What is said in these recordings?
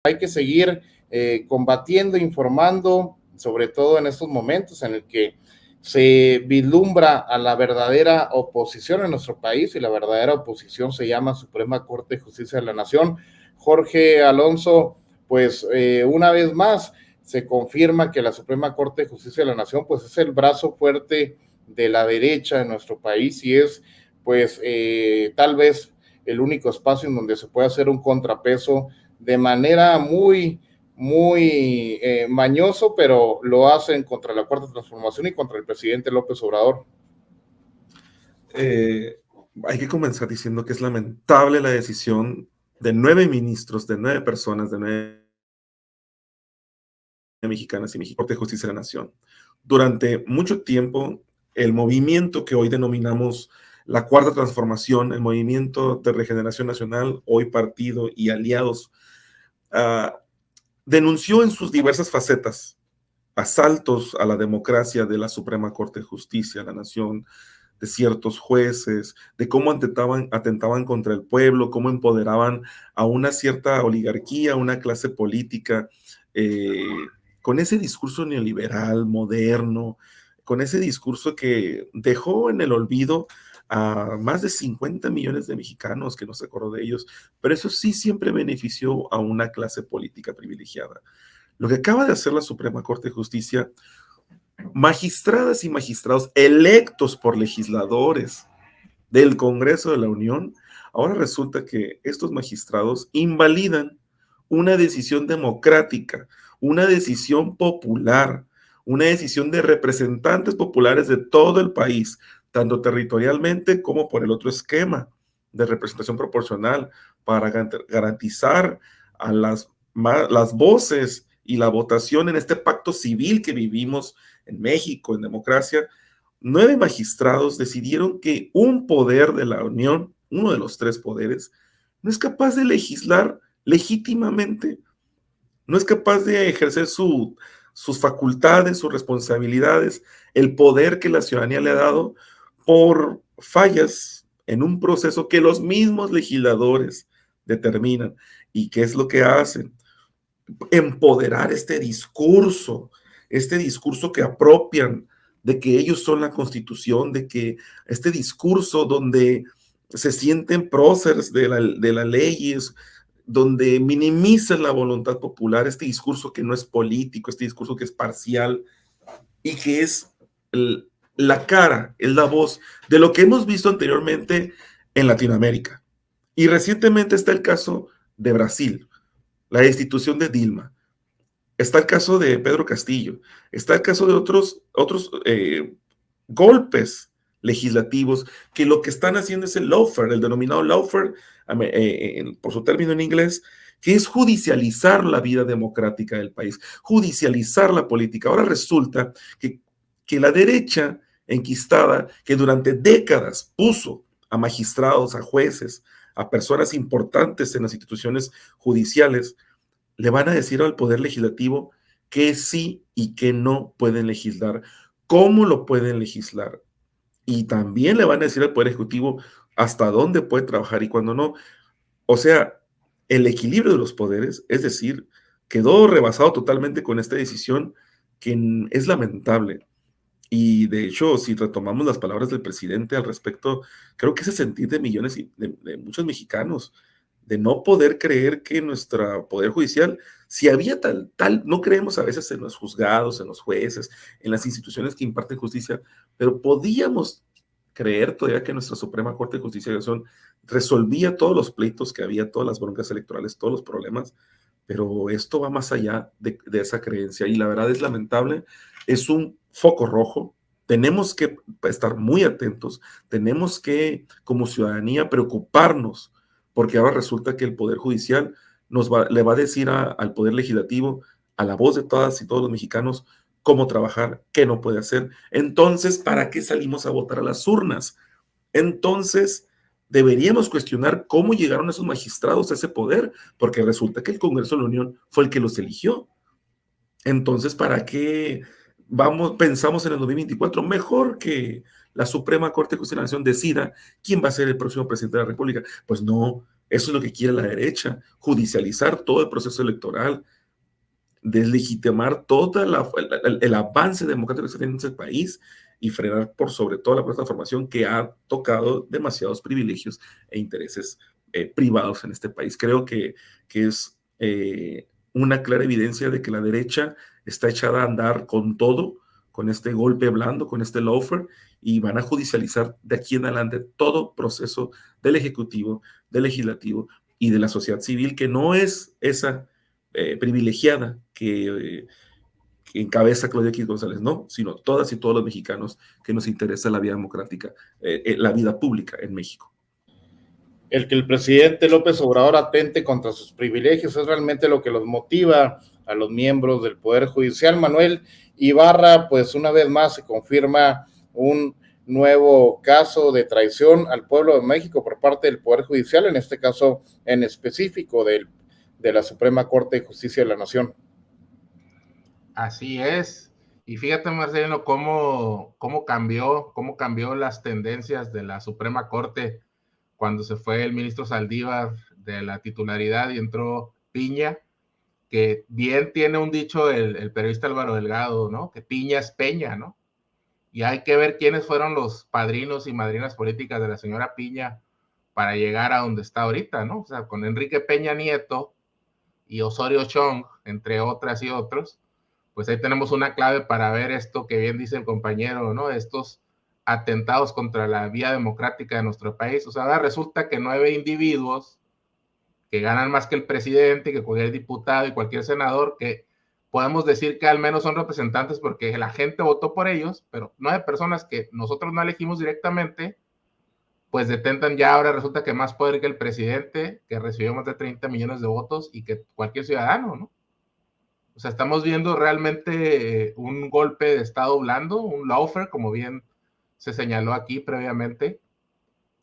hay que seguir combatiendo, informando, sobre todo en estos momentos en el que se vislumbra a la verdadera oposición en nuestro país, y la verdadera oposición se llama Suprema Corte de Justicia de la Nación. Jorge Alonso, pues una vez más se confirma que la Suprema Corte de Justicia de la Nación pues es el brazo fuerte de la derecha en nuestro país, y es pues tal vez el único espacio en donde se puede hacer un contrapeso de manera muy mañoso, pero lo hacen contra la Cuarta Transformación y contra el presidente López Obrador. Hay que comenzar diciendo que es lamentable la decisión de 9 ministros, de 9 personas, de 9 mexicanas y mexicanos, Corte de Justicia de la Nación. Durante mucho tiempo, el movimiento que hoy denominamos la Cuarta Transformación, el Movimiento de Regeneración Nacional, hoy partido y aliados, denunció en sus diversas facetas asaltos a la democracia de la Suprema Corte de Justicia de la Nación, de ciertos jueces, de cómo atentaban contra el pueblo, cómo empoderaban a una cierta oligarquía, una clase política, con ese discurso neoliberal, moderno, con ese discurso que dejó en el olvido a más de 50 millones de mexicanos, que no se acordó de ellos, pero eso sí siempre benefició a una clase política privilegiada. Lo que acaba de hacer la Suprema Corte de Justicia, magistradas y magistrados electos por legisladores del Congreso de la Unión, ahora resulta que estos magistrados invalidan una decisión democrática, una decisión popular, una decisión de representantes populares de todo el país, tanto territorialmente como por el otro esquema de representación proporcional, para garantizar a las voces y la votación en este pacto civil que vivimos en México, en democracia. 9 magistrados decidieron que un poder de la Unión, uno de los 3 poderes, no es capaz de legislar legítimamente, no es capaz de ejercer sus facultades, sus responsabilidades, el poder que la ciudadanía le ha dado, por fallas en un proceso que los mismos legisladores determinan. ¿Y qué es lo que hacen? Empoderar este discurso que apropian de que ellos son la Constitución, de que este discurso donde se sienten próceres de las leyes, donde minimizan la voluntad popular, este discurso que no es político, este discurso que es parcial y que es la cara, es la voz de lo que hemos visto anteriormente en Latinoamérica. Y recientemente está el caso de Brasil, la destitución de Dilma. Está el caso de Pedro Castillo, está el caso de otros golpes legislativos que lo que están haciendo es el lawfare, el denominado lawfare, por su término en inglés, que es judicializar la vida democrática del país, judicializar la política. Ahora resulta que la derecha enquistada, que durante décadas puso a magistrados, a jueces, a personas importantes en las instituciones judiciales, le van a decir al Poder Legislativo que sí y que no pueden legislar, cómo lo pueden legislar. Y también le van a decir al Poder Ejecutivo hasta dónde puede trabajar y cuándo no. O sea, el equilibrio de los poderes, es decir, quedó rebasado totalmente con esta decisión que es lamentable. Y de hecho, si retomamos las palabras del presidente al respecto, creo que ese sentir de millones de muchos mexicanos, de no poder creer que nuestro poder judicial, si había no creemos a veces en los juzgados, en los jueces, en las instituciones que imparten justicia, pero podíamos creer todavía que nuestra Suprema Corte de Justicia de la Nación resolvía todos los pleitos que había, todas las broncas electorales, todos los problemas, pero esto va más allá de esa creencia y la verdad es lamentable, es un foco rojo. Tenemos que estar muy atentos, tenemos que como ciudadanía preocuparnos, porque ahora resulta que el Poder Judicial le va a decir al Poder Legislativo, a la voz de todas y todos los mexicanos, cómo trabajar, qué no puede hacer. Entonces, ¿para qué salimos a votar a las urnas? Entonces, deberíamos cuestionar cómo llegaron esos magistrados a ese poder, porque resulta que el Congreso de la Unión fue el que los eligió. Entonces, ¿para qué pensamos en el 2024? Mejor que la Suprema Corte de Justicia de la Nación decida quién va a ser el próximo presidente de la República. Pues no, Eso es lo que quiere la derecha, judicializar todo el proceso electoral, deslegitimar todo el avance democrático que se tiene en ese país y frenar por sobre todo la transformación que ha tocado demasiados privilegios e intereses privados en este país. Creo que es una clara evidencia de que la derecha está echada a andar con todo, con este golpe blando, con este lawfare, y van a judicializar de aquí en adelante todo proceso del Ejecutivo, del Legislativo y de la sociedad civil, que no es esa privilegiada que encabeza Claudia X González, no, sino todas y todos los mexicanos que nos interesa la vida democrática, la vida pública en México. El que el presidente López Obrador atente contra sus privilegios es realmente lo que los motiva a los miembros del Poder Judicial. Manuel Ibarra, pues una vez más se confirma un nuevo caso de traición al pueblo de México por parte del Poder Judicial, en este caso en específico de la Suprema Corte de Justicia de la Nación. Así es. Y fíjate, Marcelino, cómo cambió las tendencias de la Suprema Corte cuando se fue el ministro Saldívar de la titularidad y entró Piña, que bien tiene un dicho el periodista Álvaro Delgado, ¿no? Que Piña es Peña, ¿no? Y hay que ver quiénes fueron los padrinos y madrinas políticas de la señora Piña para llegar a donde está ahorita, ¿no? O sea, con Enrique Peña Nieto y Osorio Chong, entre otras y otros, pues ahí tenemos una clave para ver esto que bien dice el compañero, ¿no? Estos atentados contra la vía democrática de nuestro país. O sea, ahora resulta que 9 individuos que ganan más que el presidente, que cualquier diputado y cualquier senador, que podemos decir que al menos son representantes porque la gente votó por ellos, pero 9 personas que nosotros no elegimos directamente, pues detentan ya ahora resulta que más poder que el presidente, que recibió más de 30 millones de votos y que cualquier ciudadano, ¿no? O sea, estamos viendo realmente un golpe de Estado blando, un lawfare, como bien se señaló aquí previamente,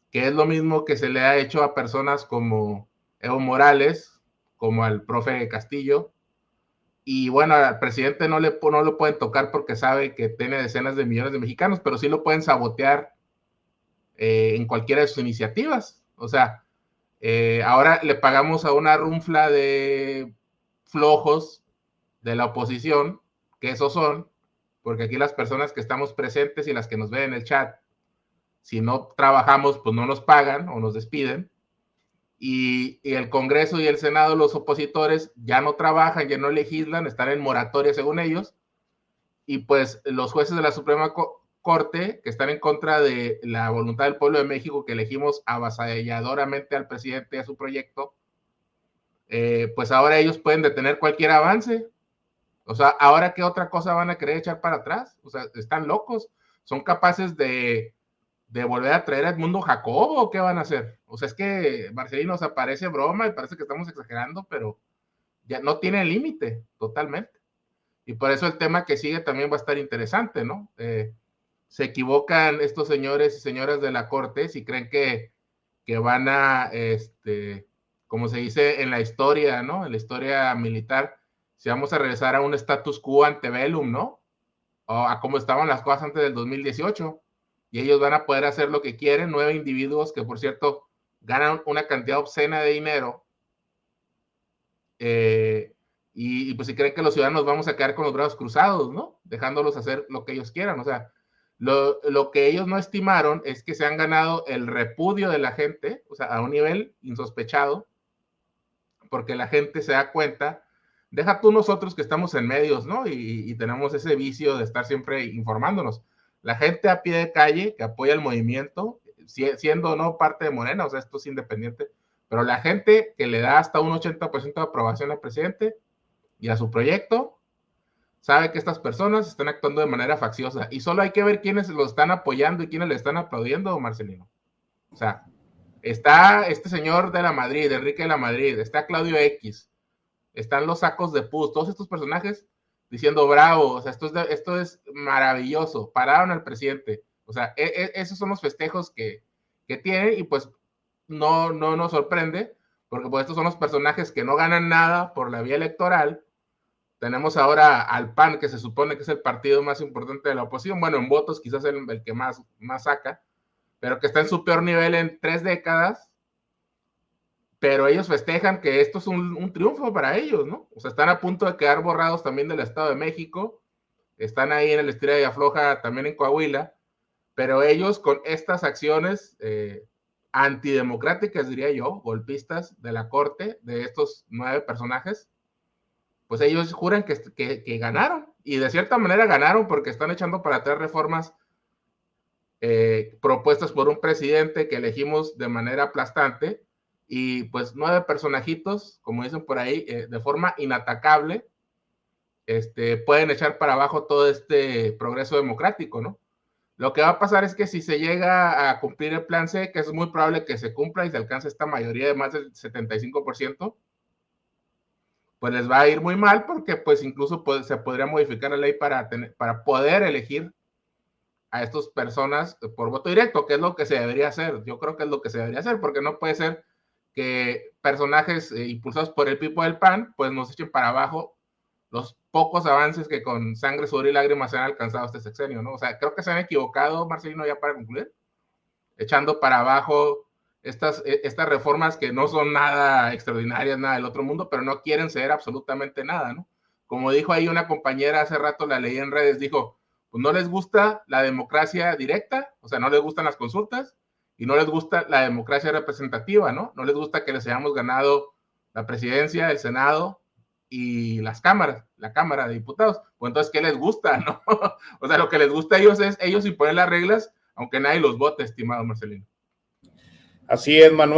que es lo mismo que se le ha hecho a personas como Evo Morales, como al profe Castillo, y bueno, al presidente no lo pueden tocar porque sabe que tiene decenas de millones de mexicanos, pero sí lo pueden sabotear en cualquiera de sus iniciativas. O sea, ahora le pagamos a una runfla de flojos de la oposición, que esos son, porque aquí las personas que estamos presentes y las que nos ven en el chat, si no trabajamos, pues no nos pagan o nos despiden, y el Congreso y el Senado, los opositores, ya no trabajan, ya no legislan, están en moratoria según ellos, y pues los jueces de la Suprema Corte, que están en contra de la voluntad del pueblo de México, que elegimos avasalladoramente al presidente y a su proyecto, pues ahora ellos pueden detener cualquier avance. O sea, ¿ahora qué otra cosa van a querer echar para atrás? O sea, están locos. ¿Son capaces de volver a traer a Edmundo Jacobo o qué van a hacer? O sea, es que Marcelino, o sea, parece broma y parece que estamos exagerando, pero ya no tiene límite totalmente. Y por eso el tema que sigue también va a estar interesante, ¿no? Se equivocan estos señores y señoras de la Corte si creen que van a, como se dice en la historia, ¿no? En la historia militar, si vamos a regresar a un status quo antebellum, ¿no? O a cómo estaban las cosas antes del 2018. Y ellos van a poder hacer lo que quieren, 9 individuos que, por cierto, ganan una cantidad obscena de dinero. Y pues si creen que los ciudadanos vamos a quedar con los brazos cruzados, ¿no? Dejándolos hacer lo que ellos quieran. O sea, lo que ellos no estimaron es que se han ganado el repudio de la gente, o sea, a un nivel insospechado, porque la gente se da cuenta, deja tú nosotros que estamos en medios, ¿no? Y tenemos ese vicio de estar siempre informándonos. La gente a pie de calle que apoya el movimiento, siendo o no parte de Morena, o sea, esto es independiente, pero la gente que le da hasta un 80% de aprobación al presidente y a su proyecto, sabe que estas personas están actuando de manera facciosa y solo hay que ver quiénes lo están apoyando y quiénes le están aplaudiendo, Marcelino. O sea, está este señor de la Madrid, Enrique de la Madrid, está Claudio X, están los sacos de pus, todos estos personajes diciendo bravo, o sea, esto es maravilloso, pararon al presidente. O sea, esos son los festejos que tienen y pues no nos sorprende, porque pues estos son los personajes que no ganan nada por la vía electoral. Tenemos ahora al PAN, que se supone que es el partido más importante de la oposición, bueno, en votos quizás el que más saca, pero que está en su peor nivel en 3 décadas, pero ellos festejan que esto es un triunfo para ellos, ¿no? O sea, están a punto de quedar borrados también del Estado de México, están ahí en el estira y afloja también en Coahuila, pero ellos con estas acciones antidemocráticas, diría yo, golpistas de la corte, de estos 9 personajes, pues ellos juran que ganaron, y de cierta manera ganaron porque están echando para atrás reformas propuestas por un presidente que elegimos de manera aplastante, y pues 9 personajitos, como dicen por ahí, de forma inatacable, pueden echar para abajo todo este progreso democrático, ¿no? Lo que va a pasar es que si se llega a cumplir el plan C, que es muy probable que se cumpla y se alcance esta mayoría de más del 75%, pues les va a ir muy mal, porque pues incluso se podría modificar la ley para poder elegir a estas personas por voto directo, que es lo que se debería hacer. Yo creo que es lo que se debería hacer, porque no puede ser que personajes impulsados por el Pipo del PAN, pues nos echen para abajo los pocos avances que con sangre, sudor y lágrimas se han alcanzado este sexenio, ¿no? O sea, creo que se han equivocado, Marcelino, ya para concluir, echando para abajo estas reformas que no son nada extraordinarias, nada del otro mundo, pero no quieren ceder absolutamente nada, ¿no? Como dijo ahí una compañera hace rato, la leí en redes, dijo, pues no les gusta la democracia directa, o sea, no les gustan las consultas, y no les gusta la democracia representativa, ¿no? No les gusta que les hayamos ganado la presidencia, el Senado y las cámaras, la Cámara de Diputados. Pues entonces, ¿qué les gusta, no? O sea, lo que les gusta a ellos es ellos imponer las reglas, aunque nadie los vote, estimado Marcelino. Así es, Manuel.